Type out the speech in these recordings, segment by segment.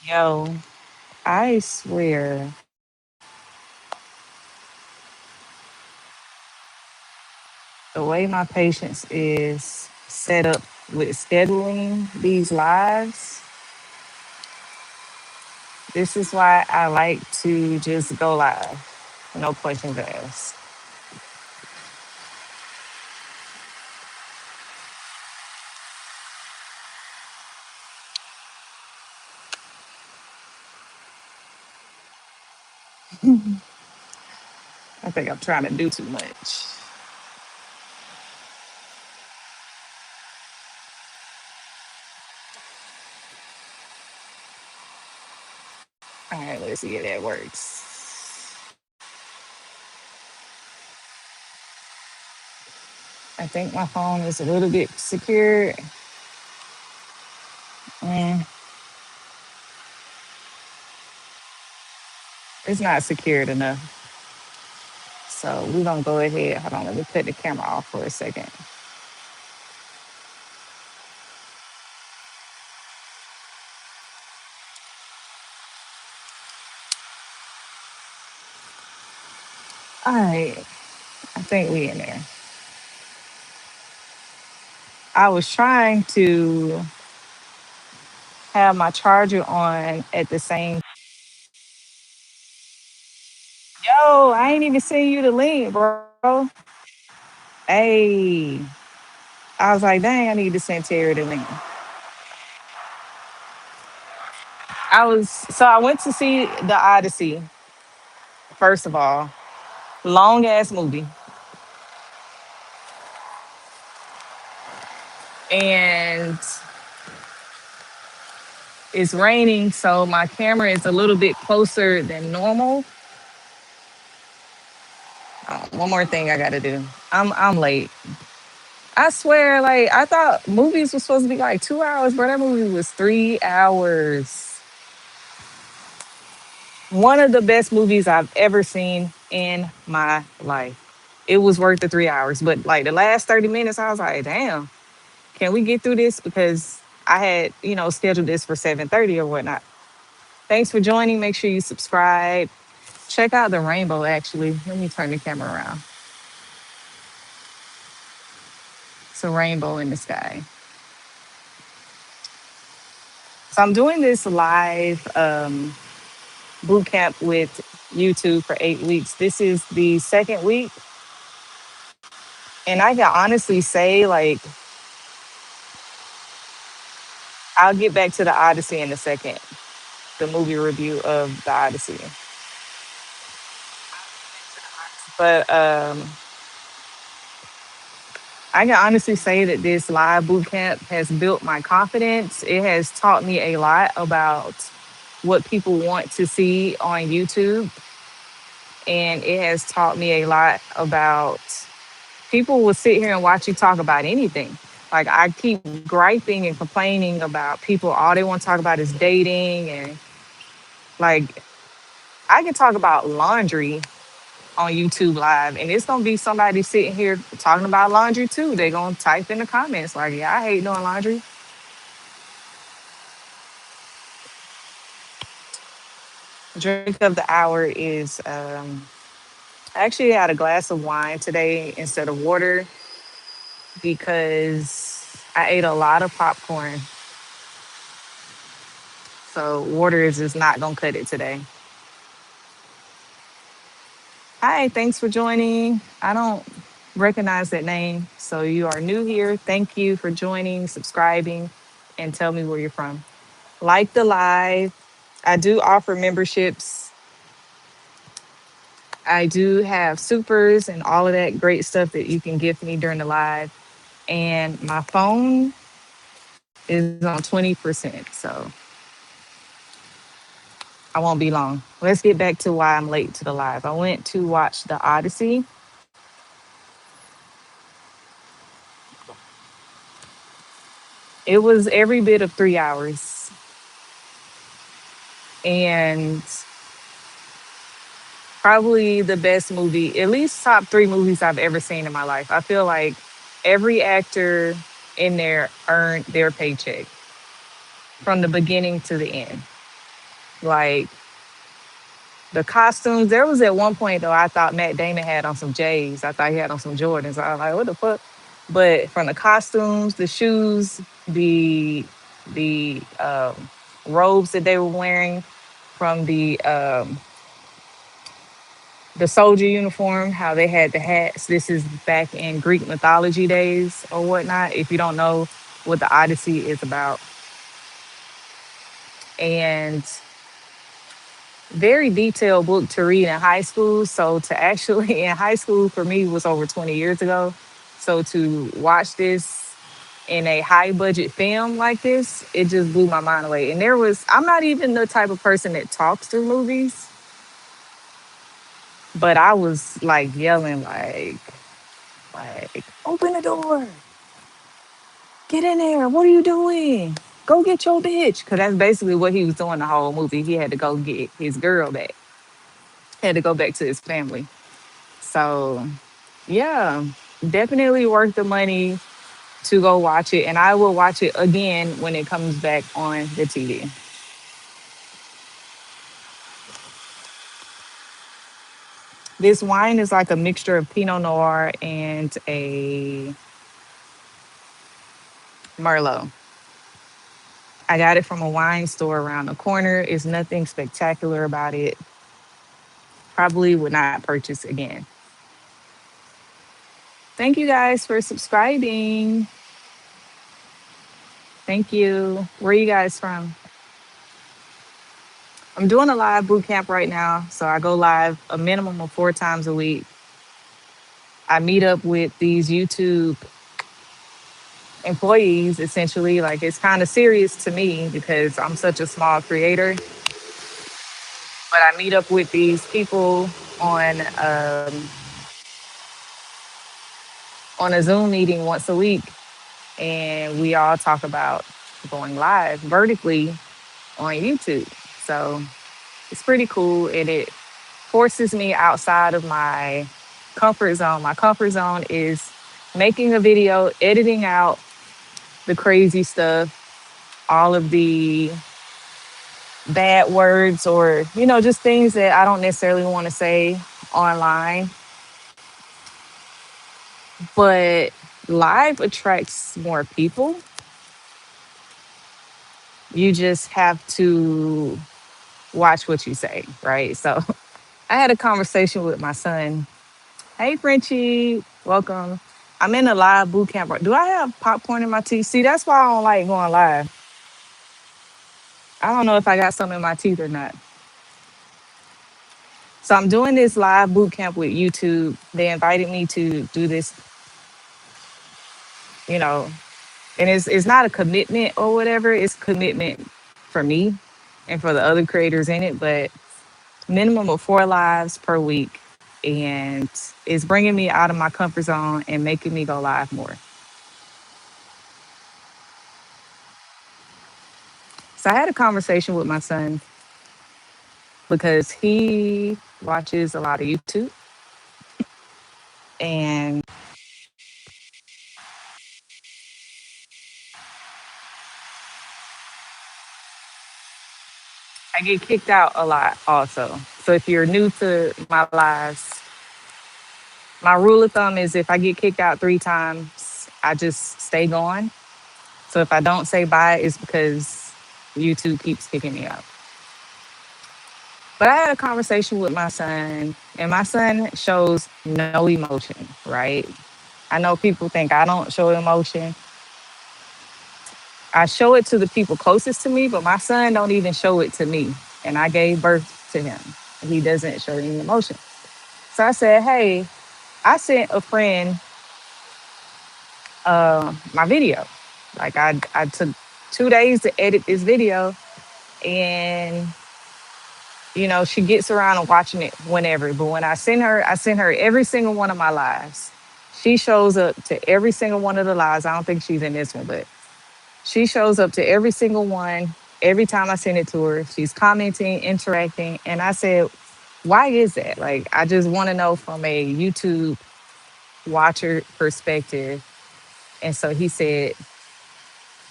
Yo, I swear, the way my patience is set up with scheduling these lives, this is why I like to just go live. No questions asked. I think I'm trying to do too much. All right, let's see if that works. I think my phone is a little bit secure. Mm, it's not secured enough. So we're gonna go ahead. Hold on, let me cut the camera off for a second. All right, I think we in there. I was trying to have my charger on at the same. Yo, I ain't even seen you the link, bro. Hey, I was like, dang, I need to send Terry the link. I went to see the Odyssey. First of all, long ass movie, and it's raining, so my camera is a little bit closer than normal. One more thing I gotta do. I'm late. I swear, like I thought movies were supposed to be like 2 hours, but that movie was 3 hours. One of the best movies I've ever seen in my life. It was worth the 3 hours, but like the last 30 minutes, I was like, damn, can we get through this? Because I had, scheduled this for 7:30 or whatnot. Thanks for joining. Make sure you subscribe. Check out the rainbow. Actually, let me turn the camera around. It's a rainbow in the sky. So I'm doing this live boot camp with YouTube for 8 weeks. This is the second week. And I can honestly say, like, I'll get back to the Odyssey in a second, the movie review of the Odyssey. But I can honestly say that this live boot camp has built my confidence. It has taught me a lot about what people want to see on YouTube. And it has taught me a lot about people will sit here and watch you talk about anything. Like I keep griping and complaining about people, all they want to talk about is dating. And like I can talk about laundry on YouTube live, and it's gonna be somebody sitting here talking about laundry too. They're gonna type in the comments like, "Yeah, I hate doing laundry." Drink of the hour is I actually had a glass of wine today instead of water because I ate a lot of popcorn. So water is just not gonna cut it today. Hi, thanks for joining. I don't recognize that name. So you are new here. Thank you for joining, subscribing, and tell me where you're from. Like the live. I do offer memberships. I do have supers and all of that great stuff that you can gift me during the live. And my phone is on 20%. So I won't be long. Let's get back to why I'm late to the live. I went to watch the Odyssey. It was every bit of 3 hours. And probably the best movie, at least top three movies I've ever seen in my life. I feel like every actor in there earned their paycheck from the beginning to the end. Like the costumes, there was at one point though I thought Matt Damon had on some J's. I thought he had on some Jordans. I was like, what the fuck? But from the costumes, the shoes, the robes that they were wearing, from the soldier uniform, how they had the hats. This is back in Greek mythology days or whatnot. If you don't know what the Odyssey is about, and very detailed book to read in high school. So to actually in high school for me was over 20 years ago. So to watch this in a high budget film like this, it just blew my mind away. And I'm not even the type of person that talks through movies, but I was like yelling like open the door, get in there. What are you doing? Go get your bitch. Cause that's basically what he was doing the whole movie. He had to go get his girl back. Had to go back to his family. So yeah, definitely worth the money to go watch it. And I will watch it again when it comes back on the TV. This wine is like a mixture of Pinot Noir and a Merlot. I got it from a wine store around the corner. It's nothing spectacular about it. Probably would not purchase again. Thank you guys for subscribing. Thank you. Where are you guys from? I'm doing a live boot camp right now. So I go live a minimum of 4 times a week. I meet up with these YouTube employees essentially. Like it's kind of serious to me because I'm such a small creator. But I meet up with these people on on a Zoom meeting once a week, and we all talk about going live vertically on YouTube. So it's pretty cool, and it forces me outside of my comfort zone. My comfort zone is making a video, editing out the crazy stuff, all of the bad words, or just things that I don't necessarily want to say online. But live attracts more people. You just have to watch what you say, right? So I had a conversation with my son. Hey, Frenchie, welcome. I'm in a live boot camp. Do I have popcorn in my teeth? See, that's why I don't like going live. I don't know if I got some in my teeth or not. So I'm doing this live boot camp with YouTube. They invited me to do this, you know, and it's not a commitment or whatever. It's commitment for me and for the other creators in it, but minimum of 4 lives per week. And it's bringing me out of my comfort zone and making me go live more. So I had a conversation with my son because he watches a lot of YouTube, and I get kicked out a lot also. So if you're new to my lives, my rule of thumb is if I get kicked out 3 times, I just stay gone. So if I don't say bye, it's because YouTube keeps kicking me out. But I had a conversation with my son, and my son shows no emotion, right? I know people think I don't show emotion. I show it to the people closest to me, but my son don't even show it to me. And I gave birth to him. He doesn't show any emotion. So I said, hey, I sent a friend my video. Like I took 2 days to edit this video, and she gets around and watching it whenever. But when I send her every single one of my lives. She shows up to every single one of the lives. I don't think she's in this one, but she shows up to every single one. Every time I send it to her, she's commenting, interacting. And I said, why is that? Like, I just want to know from a YouTube watcher perspective. And so he said,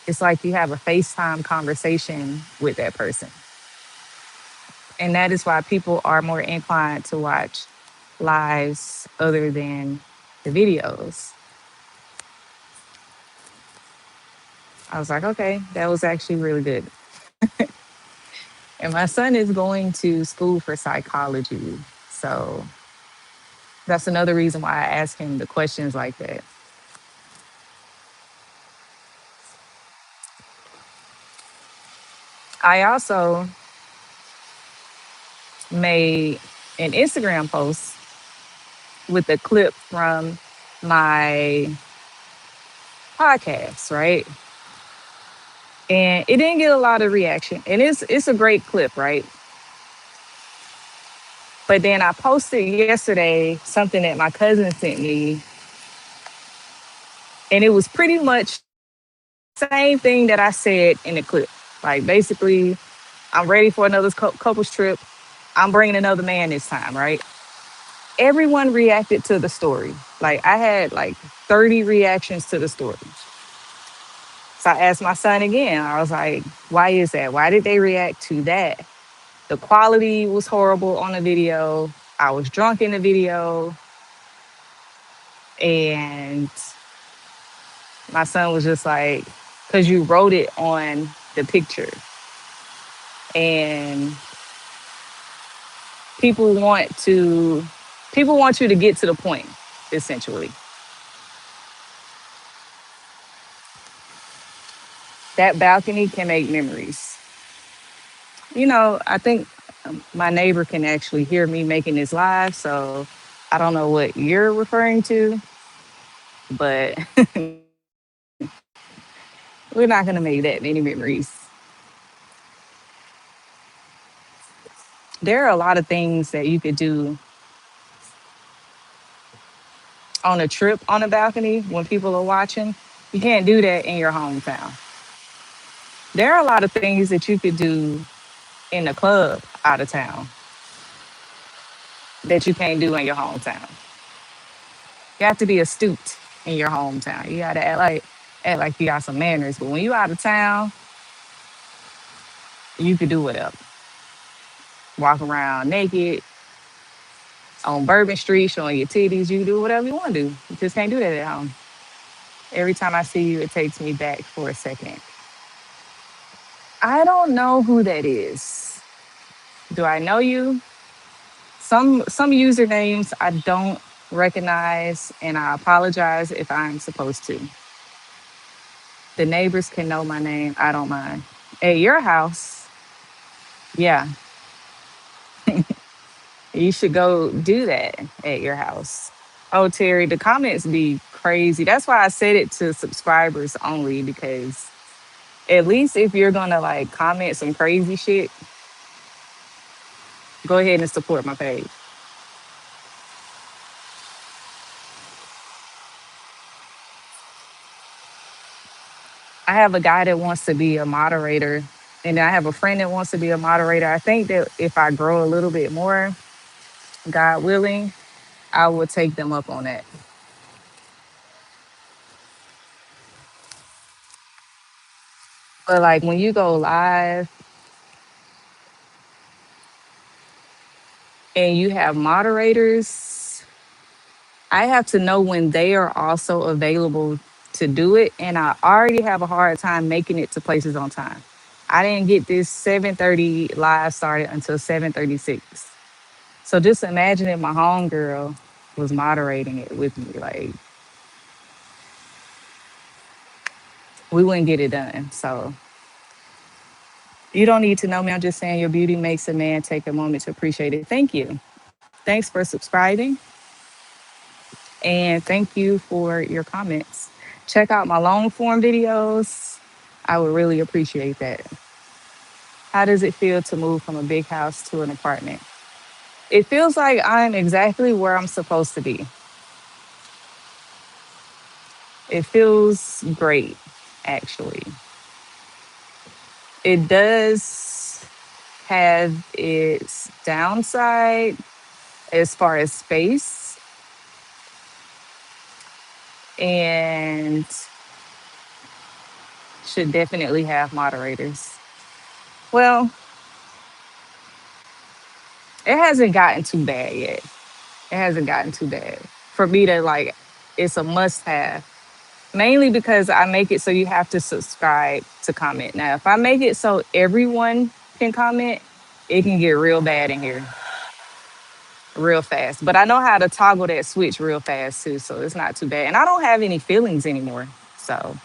it's like you have a FaceTime conversation with that person. And that is why people are more inclined to watch lives other than the videos. I was like, okay, that was actually really good. And my son is going to school for psychology. So that's another reason why I ask him the questions like that. I also made an Instagram post with a clip from my podcast, right? And it didn't get a lot of reaction. And it's a great clip, right? But then I posted yesterday something that my cousin sent me, and it was pretty much the same thing that I said in the clip. Like basically, I'm ready for another couples trip. I'm bringing another man this time, right? Everyone reacted to the story. Like I had like 30 reactions to the story. So I asked my son again. I was like, why is that? Why did they react to that? The quality was horrible on the video. I was drunk in the video. And my son was just like, because you wrote it on the picture. And people want to people want you to get to the point, essentially. That balcony can make memories. I think my neighbor can actually hear me making this live, so I don't know what you're referring to, but we're not going to make that many memories. There are a lot of things that you could do on a trip on a balcony when people are watching. You can't do that in your hometown. There are a lot of things that you could do in the club out of town that you can't do in your hometown. You have to be astute in your hometown. You gotta act like you got some manners. But when you out of town, you could do whatever. Walk around naked on Bourbon Street, showing your titties. You can do whatever you want to do. You just can't do that at home. Every time I see you, it takes me back for a second. I don't know who that is. Do I know you? Some usernames I don't recognize, and I apologize if I'm supposed to. The neighbors can know my name. I don't mind. At your house, yeah, you should go do that at your house. Oh, Terry, the comments be crazy. That's why I said it to subscribers only because at least if you're gonna like comment some crazy shit, go ahead and support my page. I have a guy that wants to be a moderator, and I have a friend that wants to be a moderator. I think that if I grow a little bit more, God willing, I will take them up on that. But like when you go live and you have moderators, I have to know when they are also available to do it. And I already have a hard time making it to places on time. I didn't get this 7:30 live started until 7:36. So just imagine if my homegirl was moderating it with me. Like we wouldn't get it done. So you don't need to know me. I'm just saying your beauty makes a man take a moment to appreciate it. Thank you. Thanks for subscribing. And thank you for your comments. Check out my long form videos. I would really appreciate that. How does it feel to move from a big house to an apartment? It feels like I'm exactly where I'm supposed to be. It feels great, actually. It does have its downside as far as space, and should definitely have moderators. Well, It hasn't gotten too bad yet. It hasn't gotten too bad for me to like. It's a must have. Mainly because I make it so you have to subscribe to comment. Now, if I make it so everyone can comment, it can get real bad in here real fast. But I know how to toggle that switch real fast too, so it's not too bad. And I don't have any feelings anymore. So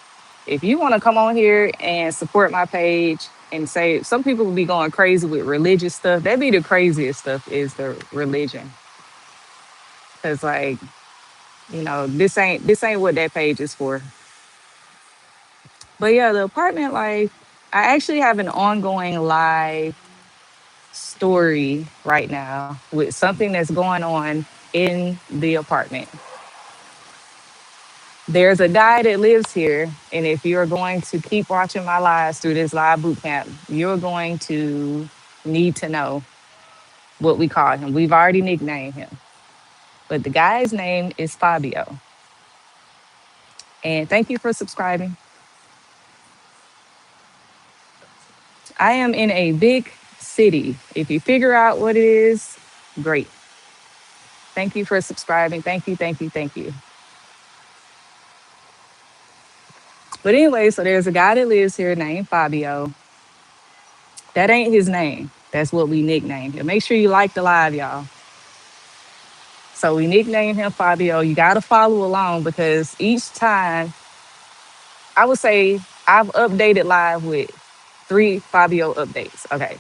if you want to come on here and support my page and say some people will be going crazy with religious stuff. That'd be the craziest stuff is the religion. Cause like, this ain't what that page is for. But yeah, the apartment life, I actually have an ongoing live story right now with something that's going on in the apartment. There's a guy that lives here, and if you're going to keep watching my lives through this live boot camp, you're going to need to know what we call him. We've already nicknamed him, but the guy's name is Fabio. And thank you for subscribing. I am in a big city. If you figure out what it is, great. Thank you for subscribing. Thank you, thank you, thank you. But anyway, so there's a guy that lives here named Fabio. That ain't his name. That's what we nicknamed him. Make sure you like the live, y'all. So we nicknamed him Fabio. You got to follow along because each time, I would say I've updated live with 3 Fabio updates. Okay.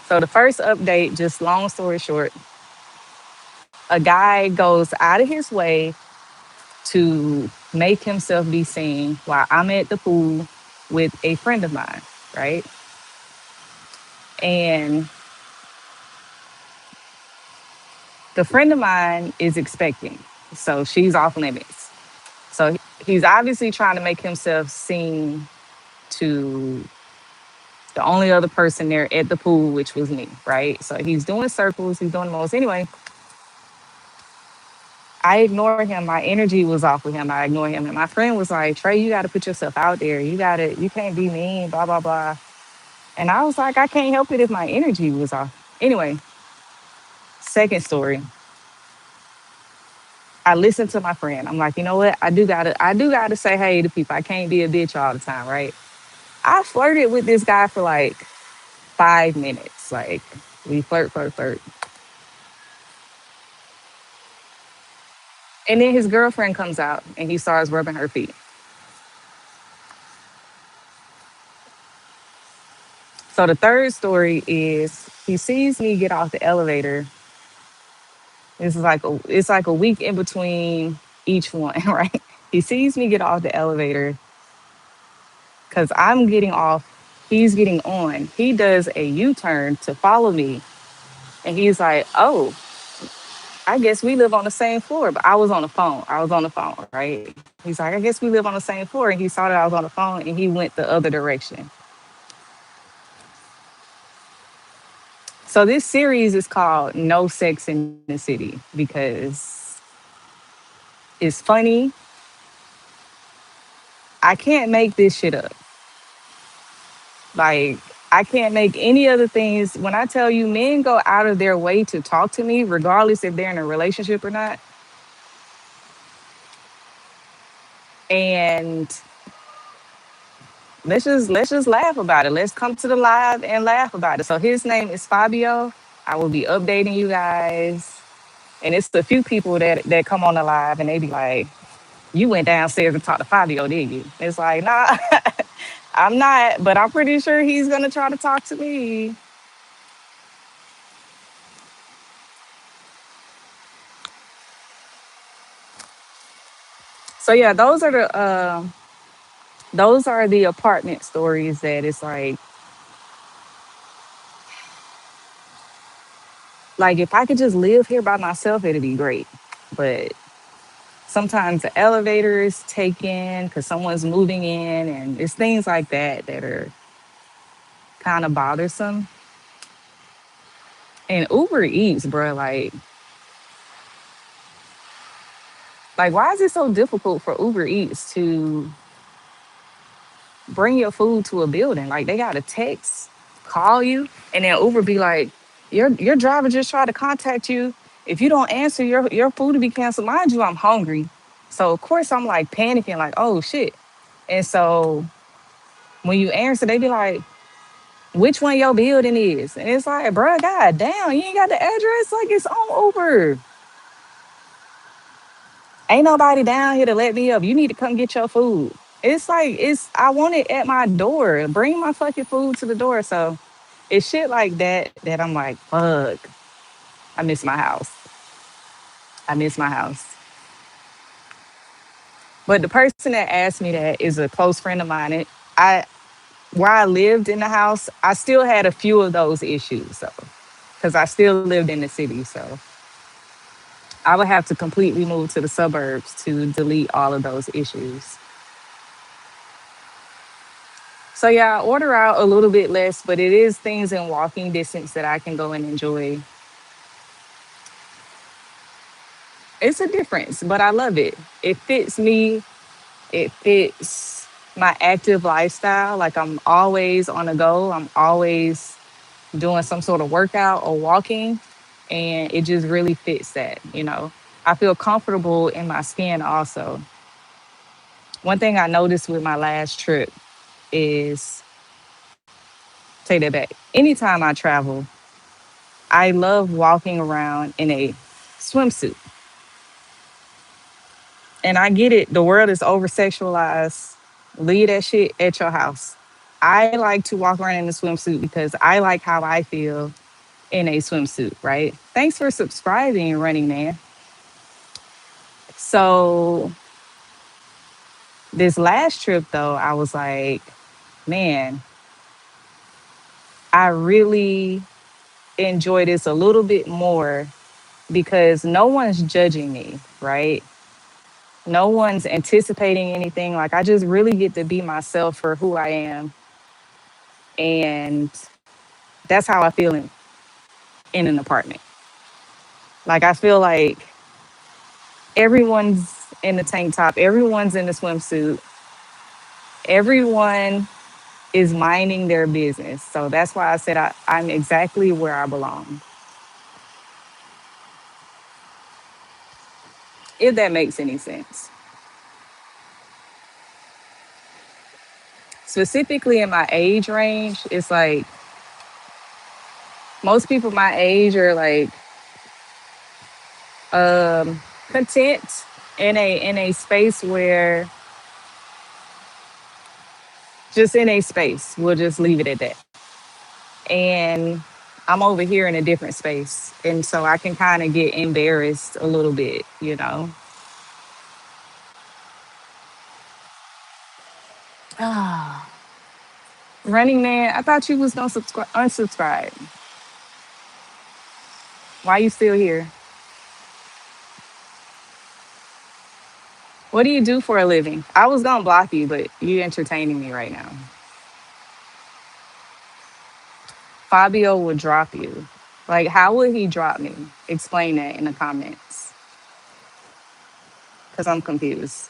So the first update, just long story short, a guy goes out of his way to make himself be seen while I'm at the pool with a friend of mine, right? And the friend of mine is expecting. So she's off limits. So he's obviously trying to make himself seen to the only other person there at the pool, which was me, right? So he's doing circles, he's doing the most. Anyway, I ignore him. My energy was off with him. I ignore him. And my friend was like, Trey, you got to put yourself out there. You can't be mean, blah, blah, blah. And I was like, I can't help it if my energy was off. Anyway, second story. I listened to my friend. I'm like, you know what? I do gotta say hey to people. I can't be a bitch all the time, right? I flirted with this guy for like 5 minutes. Like we flirt. And then his girlfriend comes out and he starts rubbing her feet. So the third story is he sees me get off the elevator. It's like a week in between each one, right? He sees me get off the elevator because I'm getting off, he's getting on. He does a U-turn to follow me. And he's like, oh, I guess we live on the same floor. But I was on the phone. I was on the phone, right? He's like, I guess we live on the same floor. And he saw that I was on the phone and he went the other direction. So this series is called No Sex in the City because it's funny. I can't make this shit up. Like, I can't make any other things. When I tell you men go out of their way to talk to me, regardless if they're in a relationship or not. And let's just laugh about it. Let's come to the live and laugh about it. So his name is Fabio. I will be updating you guys. And it's a few people that come on the live and they be like, you went downstairs and talked to Fabio, did you? It's like, nah, I'm not, but I'm pretty sure he's gonna try to talk to me. So yeah, those are the apartment stories that it's like if I could just live here by myself, it'd be great. But sometimes the elevator is taken because someone's moving in, and it's things like that that are kind of bothersome. And Uber Eats, bro, like why is it so difficult for Uber Eats to bring your food to a building? Like they got to text, call you, and then Uber be like, Your driver just tried to contact you. If you don't answer, your food will be canceled. Mind you, I'm hungry. So of course I'm like panicking, like, oh shit. And so when you answer, they be like, which one your building is? And it's like, bruh, god damn, you ain't got the address? Like it's on Uber. Ain't nobody down here to let me up. You need to come get your food. It's like I want it at my door. Bring my fucking food to the door. So it's shit like that I'm like, fuck. I miss my house. I miss my house. But the person that asked me that is a close friend of mine. I where I lived in the house, I still had a few of those issues. So because I still lived in the city. So I would have to completely move to the suburbs to delete all of those issues. So yeah, I order out a little bit less, but it is things in walking distance that I can go and enjoy. It's a difference, but I love it. It fits me. It fits my active lifestyle. Like I'm always on the go. I'm always doing some sort of workout or walking, and it just really fits that. I feel comfortable in my skin also. One thing I noticed with my last trip is take that back. Anytime I travel, I love walking around in a swimsuit. And I get it. The world is over sexualized. Leave that shit at your house. I like to walk around in a swimsuit because I like how I feel in a swimsuit, right? Thanks for subscribing, Running Man. So this last trip though, I was like, man, I really enjoy this a little bit more because no one's judging me, right? No one's anticipating anything. Like I just really get to be myself for who I am. And that's how I feel in an apartment. Like I feel like everyone's in the tank top, everyone's in the swimsuit, everyone is minding their business. So that's why I said I'm exactly where I belong, if that makes any sense. Specifically in my age range, it's like most people my age are like um, content in a space where just in a space. We'll just leave it at that. And I'm over here in a different space. And so I can kind of get embarrassed a little bit. Ah, Running Man, I thought you was gonna unsubscribe. Why you still here? What do you do for a living? I was gonna block you, but you entertaining me right now. Fabio would drop you. Like, how would he drop me? Explain that in the comments. Because I'm confused.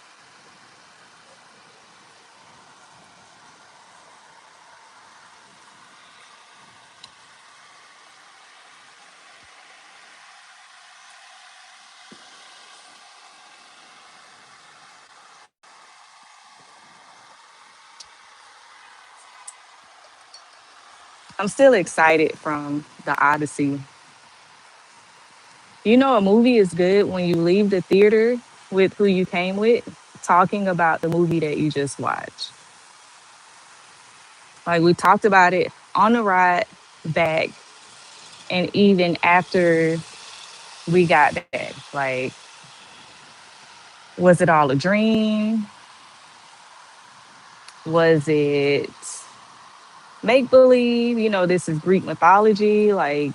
I'm still excited from the Odyssey. You know, a movie is good when you leave the theater with who you came with, talking about the movie that you just watched. Like, we talked about it on the ride back, and even after we got back. Like, was it all a dream? Was it make believe? This is Greek mythology. Like,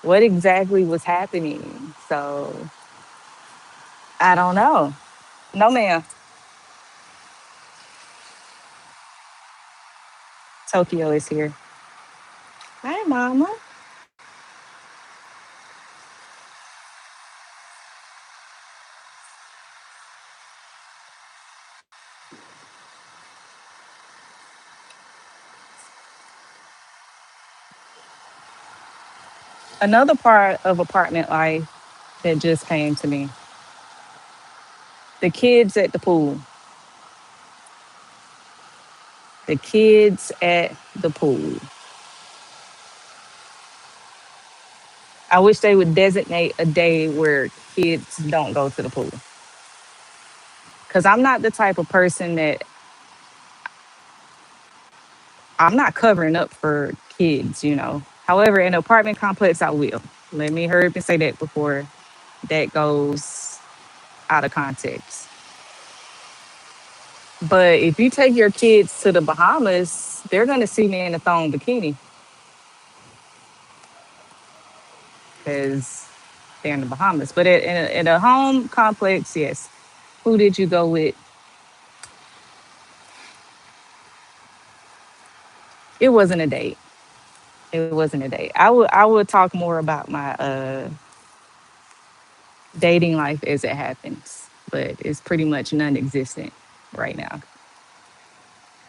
what exactly was happening? So, I don't know. No, ma'am. Tokyo is here. Hi, mama. Another part of apartment life that just came to me: the kids at the pool. The kids at the pool. I wish they would designate a day where kids don't go to the pool. Because I'm not the type of person that I'm not covering up for kids, you know. However, in an apartment complex, I will. Let me hurry up and say that before that goes out of context. But if you take your kids to the Bahamas, they're going to see me in a thong bikini because they're in the Bahamas. But in a home complex, yes. Who did you go with? It wasn't a date. It wasn't a date. I would talk more about my dating life as it happens, but it's pretty much non-existent right now.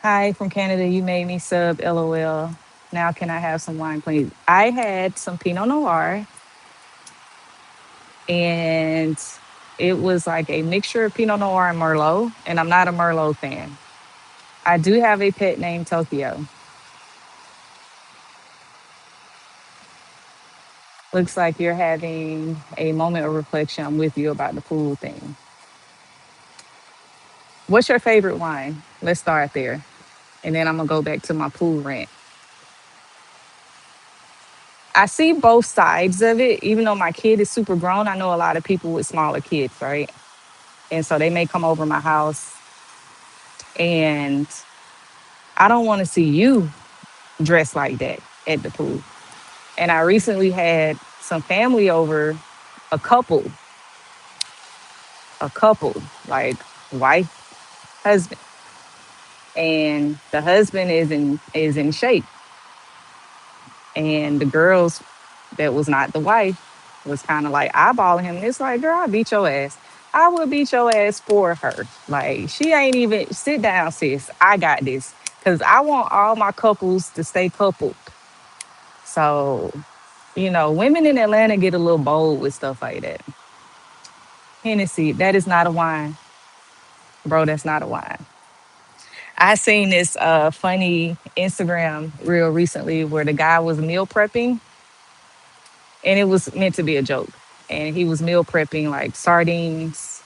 Hi from Canada. You made me sub. LOL. Now can I have some wine, please? I had some Pinot Noir, and it was like a mixture of Pinot Noir and Merlot, and I'm not a Merlot fan. I do have a pet named Tokyo. Looks like you're having a moment of reflection. I'm with you about the pool thing. What's your favorite wine? Let's start there. And then I'm gonna go back to my pool rant. I see both sides of it. Even though my kid is super grown, I know a lot of people with smaller kids, right? And so they may come over my house, and I don't want to see you dressed like that at the pool. And I recently had some family over, a couple, a couple, like wife, husband, and the husband is in shape, and the girls that was not the wife was kind of like eyeballing him. It's like, girl, I beat your ass. I would beat your ass for her. Like, she ain't even, sit down, sis. I got this. Because I want all my couples to stay coupled. So, women in Atlanta get a little bold with stuff like that. Hennessy, that is not a wine. Bro, that's not a wine. I seen this funny Instagram reel recently where the guy was meal prepping, and it was meant to be a joke. And he was meal prepping like sardines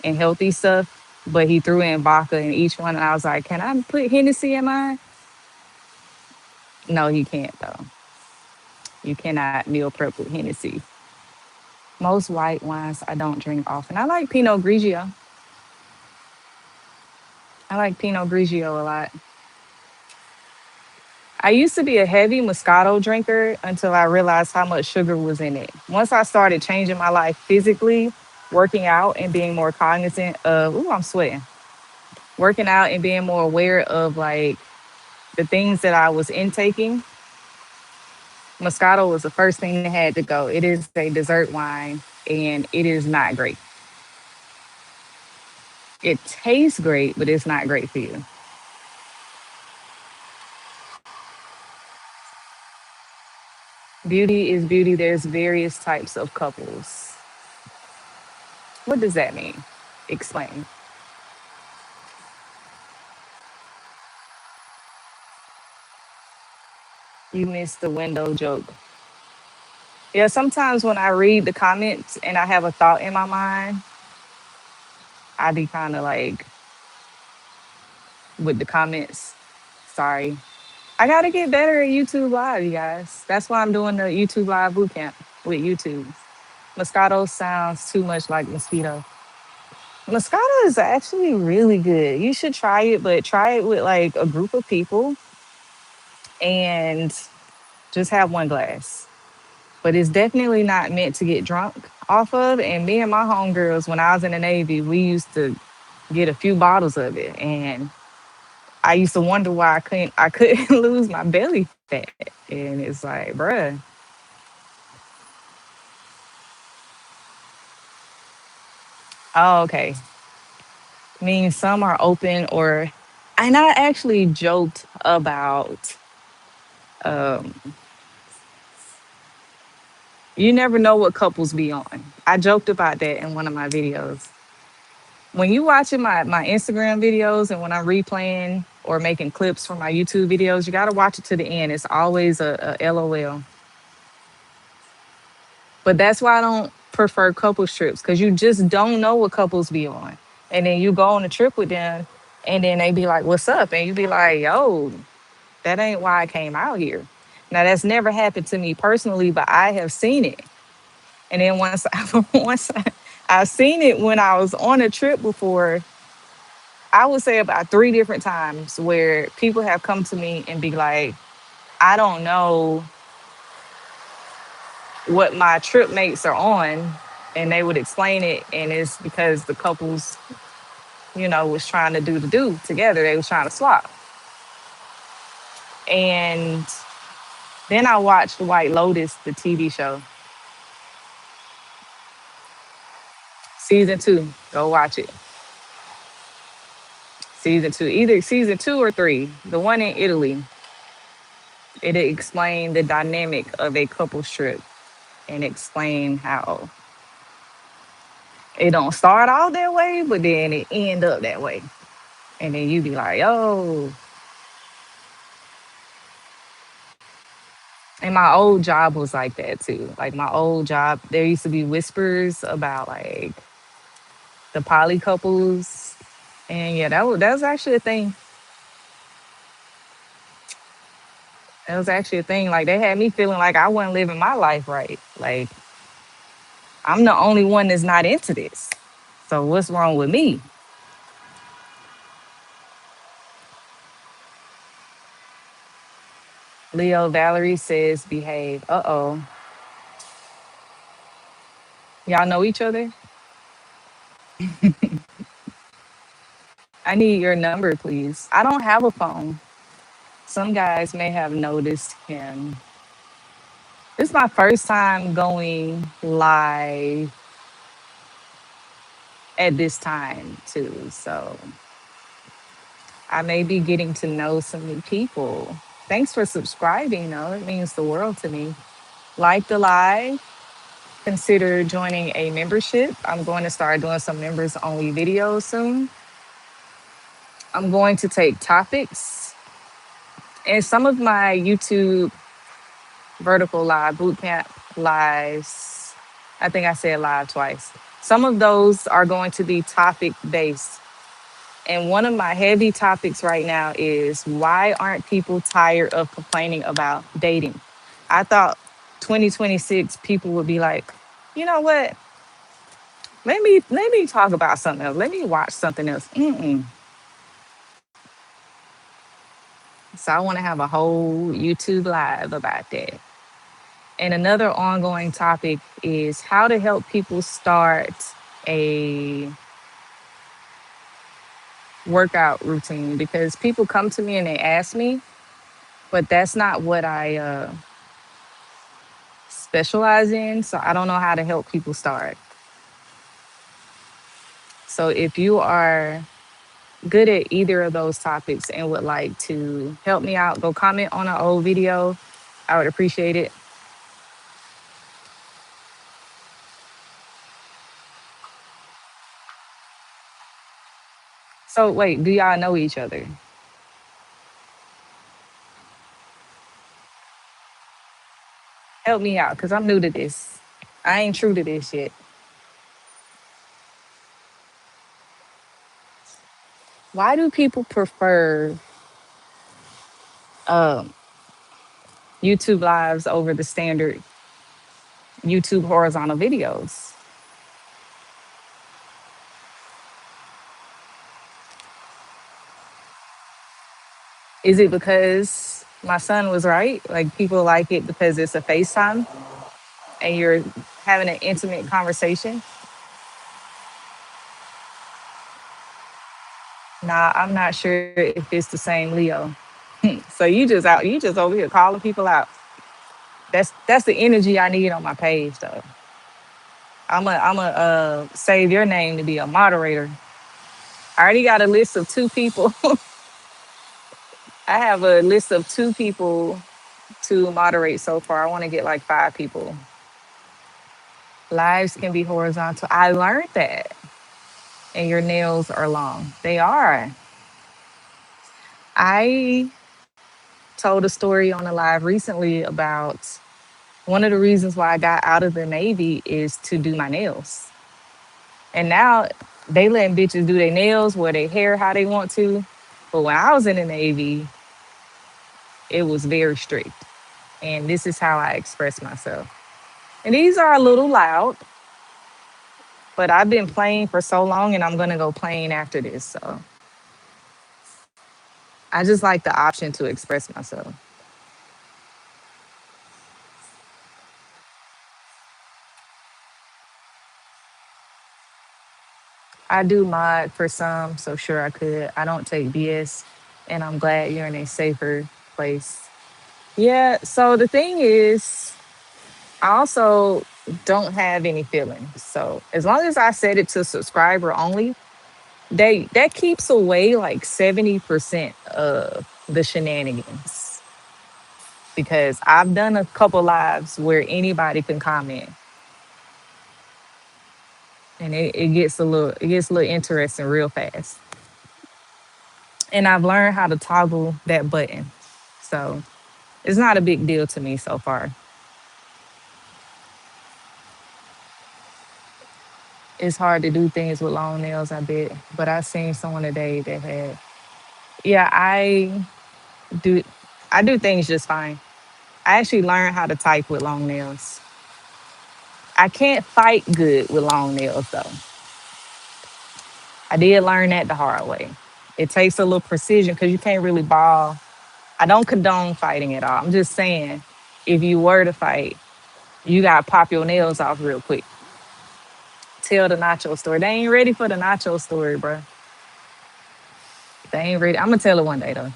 and healthy stuff, but he threw in vodka in each one. And I was like, can I put Hennessy in mine? No, you can't though. You cannot meal prep with Hennessy. Most white wines I don't drink often. I like Pinot Grigio. I like Pinot Grigio a lot. I used to be a heavy Moscato drinker until I realized how much sugar was in it. Once I started changing my life physically, working out and being more cognizant of, ooh, I'm sweating, working out and being more aware of like the things that I was intaking, Moscato was the first thing that had to go. It is a dessert wine and it is not great. It tastes great, but it's not great for you. Beauty is beauty. There's various types of couples. What does that mean? Explain. You missed the window joke. Yeah, sometimes when I read the comments and I have a thought in my mind, I be kind of like with the comments. Sorry. I got to get better at YouTube Live, you guys. That's why I'm doing the YouTube Live bootcamp with YouTube. Moscato sounds too much like mosquito. Moscato is actually really good. You should try it, but try it with like a group of people and just have one glass. But it's definitely not meant to get drunk off of. And me and my homegirls, when I was in the Navy, we used to get a few bottles of it. And I used to wonder why I couldn't lose my belly fat. And it's like, bruh, oh, okay. Means some are open or, and I actually joked about um You never know what couples be on. I joked about that in one of my videos. When you watching my Instagram videos and when I'm replaying or making clips for my YouTube videos, you gotta watch it to the end. It's always a LOL. But that's why I don't prefer couples trips because you just don't know what couples be on. And then you go on a trip with them and then they be like, "What's up?" And you be like, "Yo, that ain't why I came out here." Now that's never happened to me personally, but I have seen it. And then I've seen it when I was on a trip before. I would say about three different times where people have come to me and be like, "I don't know what my trip mates are on," and they would explain it, and it's because the couples, was trying to do the do together. They was trying to swap. And then I watched White Lotus, the TV show, season two. Go watch it. Season two, either season two or three. The one in Italy. It explained the dynamic of a couples trip and explain how it don't start out that way, but then it end up that way. And then you be like, "Oh." And my old job was like that too. Like my old job, there used to be whispers about like the poly couples. And yeah, that was actually a thing. That was actually a thing. Like they had me feeling like I wasn't living my life right. Like I'm the only one that's not into this. So what's wrong with me? Leo Valerie says behave. Uh-oh. Y'all know each other? I need your number, please. I don't have a phone. Some guys may have noticed him. This is my first time going live at this time too. So I may be getting to know some new people. Thanks for subscribing though. It means the world to me. Like the live, consider joining a membership. I'm going to start doing some members only videos soon. I'm going to take topics and some of my YouTube vertical live bootcamp lives. I think I said live twice. Some of those are going to be topic based. And one of my heavy topics right now is why aren't people tired of complaining about dating? I thought 2026 people would be like, you know what? Let me talk about something else. Let me watch something else. Mm-mm. So I want to have a whole YouTube live about that. And another ongoing topic is how to help people start a workout routine because people come to me and they ask me, but that's not what I specialize in. So I don't know how to help people start. So if you are good at either of those topics and would like to help me out, go comment on an old video. I would appreciate it. So wait, do y'all know each other? Help me out because I'm new to this. I ain't true to this yet. Why do people prefer um, YouTube lives over the standard YouTube horizontal videos? Is it because my son was right? Like people like it because it's a FaceTime and you're having an intimate conversation? Nah, I'm not sure if it's the same Leo. So you just over here calling people out. That's the energy I need on my page though. I'm a save your name to be a moderator. I already got a list of two people. I have a list of two people to moderate so far. I want to get like five people. Lives can be horizontal. I learned that. And your nails are long. They are. I told a story on a live recently about one of the reasons why I got out of the Navy is to do my nails. And now they letting bitches do their nails, wear their hair how they want to. But when I was in the Navy, it was very strict. And this is how I express myself. And these are a little loud, but I've been playing for so long and I'm gonna go playing after this. So I just like the option to express myself. I do mod for some, so sure I could. I don't take BS, and I'm glad you're in a safer place. Yeah, so the thing is, I also don't have any feelings. So as long as I set it to subscriber only, they that keeps away like 70% of the shenanigans. Because I've done a couple lives where anybody can comment and it gets a little interesting real fast. And I've learned how to toggle that button. So it's not a big deal to me so far. It's hard to do things with long nails, I bet. But I seen someone today that had, yeah, do I do things just fine. I actually learned how to type with long nails. I can't fight good with long nails though. I did learn that the hard way. It takes a little precision because you can't really ball. I don't condone fighting at all. I'm just saying, if you were to fight, you got to pop your nails off real quick. Tell the nacho story. They ain't ready for the nacho story, bro. They ain't ready. I'm gonna tell it one day though.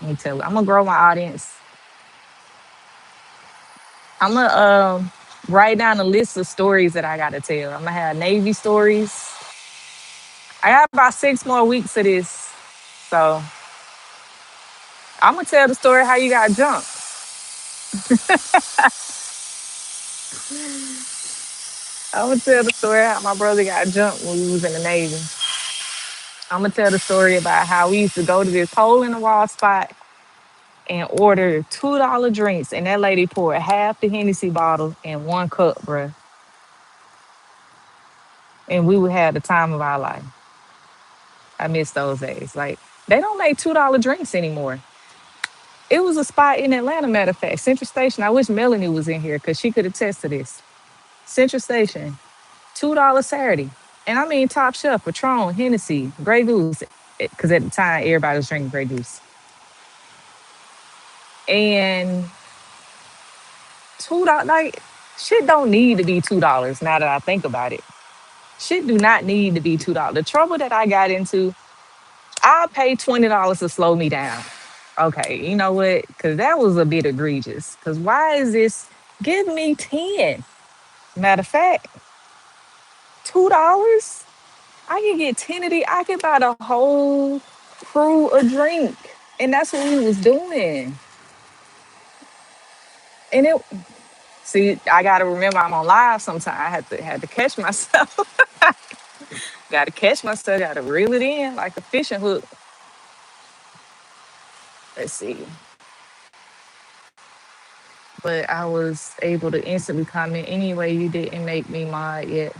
Let me tell it. I'm gonna grow my audience. I'm gonna write down a list of stories that I gotta tell. I'm gonna have Navy stories. I got about 6 more weeks of this, so I'm gonna tell the story how you got jumped. I'm gonna tell the story how my brother got jumped when we was in the Navy. I'm gonna tell the story about how we used to go to this hole in the wall spot and order $2 drinks, and that lady poured half the Hennessy bottle in one cup, bruh. And we would have the time of our life. I miss those days. Like they don't make $2 drinks anymore. It was a spot in Atlanta, matter of fact, Central Station. I wish Melanie was in here because she could attest to this. Central Station, $2 Saturday. And I mean top shelf, Patron, Hennessy, Grey Goose. Because at the time everybody was drinking Grey Goose. And $2, like shit don't need to be $2 now that I think about it. Shit do not need to be $2. The trouble that I got into, I pay $20 to slow me down. Okay, you know what? Because that was a bit egregious. Because why is this? Give me 10. Matter of fact, $2, I can get 10 of these. I can buy the whole crew a drink. And that's what we was doing. And it, see, I gotta remember I'm on live sometime. I had to catch myself. Gotta catch myself, gotta reel it in like a fishing hook. Let's see. But I was able to instantly comment anyway. You didn't make me mod yet.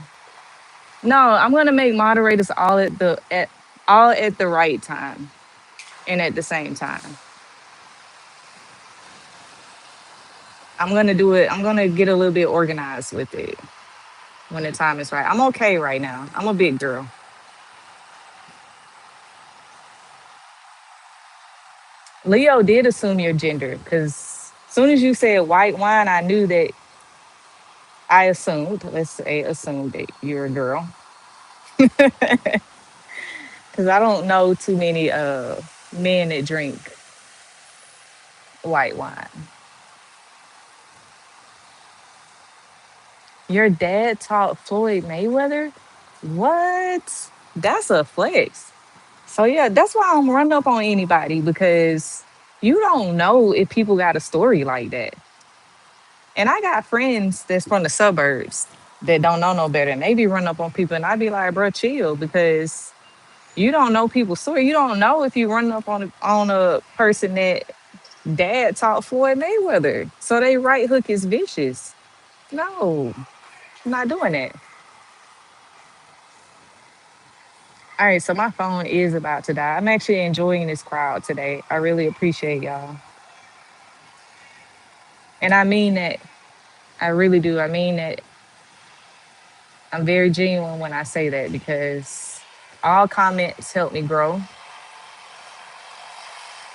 No, I'm gonna make moderators all at the right time and at the same time. I'm gonna do it. I'm gonna get a little bit organized with it when the time is right. I'm okay right now. I'm a big girl. Leo did assume your gender because as soon as you said white wine, I knew that I assumed, let's say, assumed that you're a girl. Because I don't know too many men that drink white wine. Your dad taught Floyd Mayweather? What? That's a flex. So yeah, that's why I don't run up on anybody because you don't know if people got a story like that. And I got friends that's from the suburbs. that don't know no better. And they be running up on people, and I be like, bro, chill, because you don't know people's story. You don't know if you run up on a person that dad taught Floyd Mayweather. So they right hook is vicious. No, I'm not doing that. All right, so my phone is about to die. I'm actually enjoying this crowd today. I really appreciate y'all. And I mean that. I really do. I mean that. I'm very genuine when I say that, because all comments help me grow.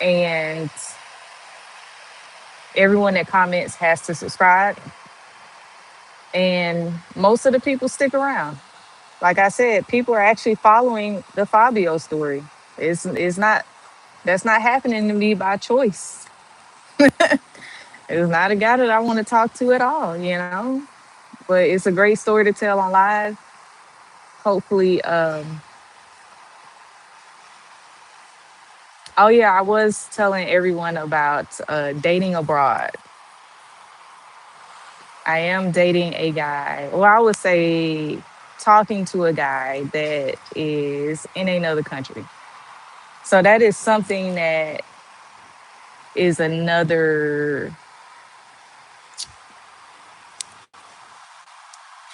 And everyone that comments has to subscribe. And most of the people stick around. Like I said, people are actually following the Fabio story. It's not That's not happening to me by choice. It's not a guy that I want to talk to at all. But it's a great story to tell on live. Hopefully, oh yeah, I was telling everyone about dating abroad. I am dating a guy, or I would say talking to a guy that is in another country. So that is something that is another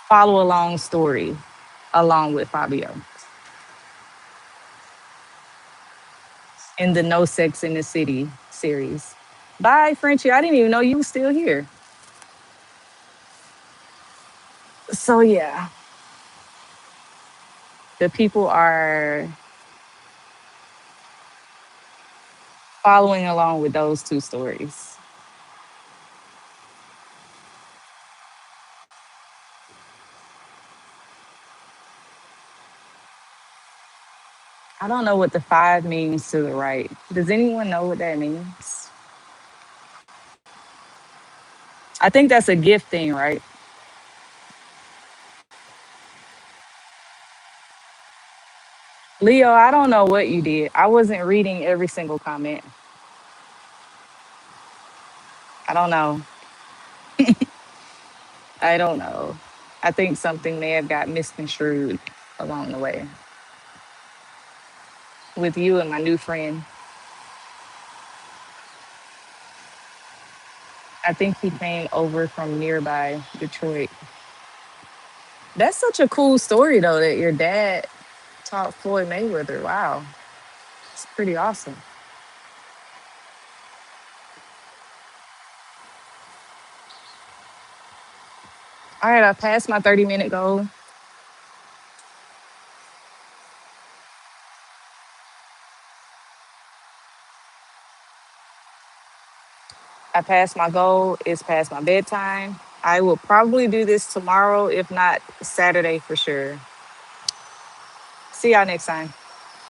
follow along story along with Fabio in the No Sex in the City series. Bye, Frenchie. I didn't even know you were still here. So yeah, the people are following along with those two stories. I don't know what the five means to the right. Does anyone know what that means? I think that's a gift thing, right? Leo, I don't know what you did. I wasn't reading every single comment. I don't know. I don't know. I think something may have got misconstrued along the way with you and my new friend. I think he came over from nearby Detroit. That's such a cool story, though, that your dad taught Floyd Mayweather. Wow. It's pretty awesome. All right, I passed my 30-minute goal. I passed my goal. It's past my bedtime. I will probably do this tomorrow, if not Saturday for sure. See y'all next time.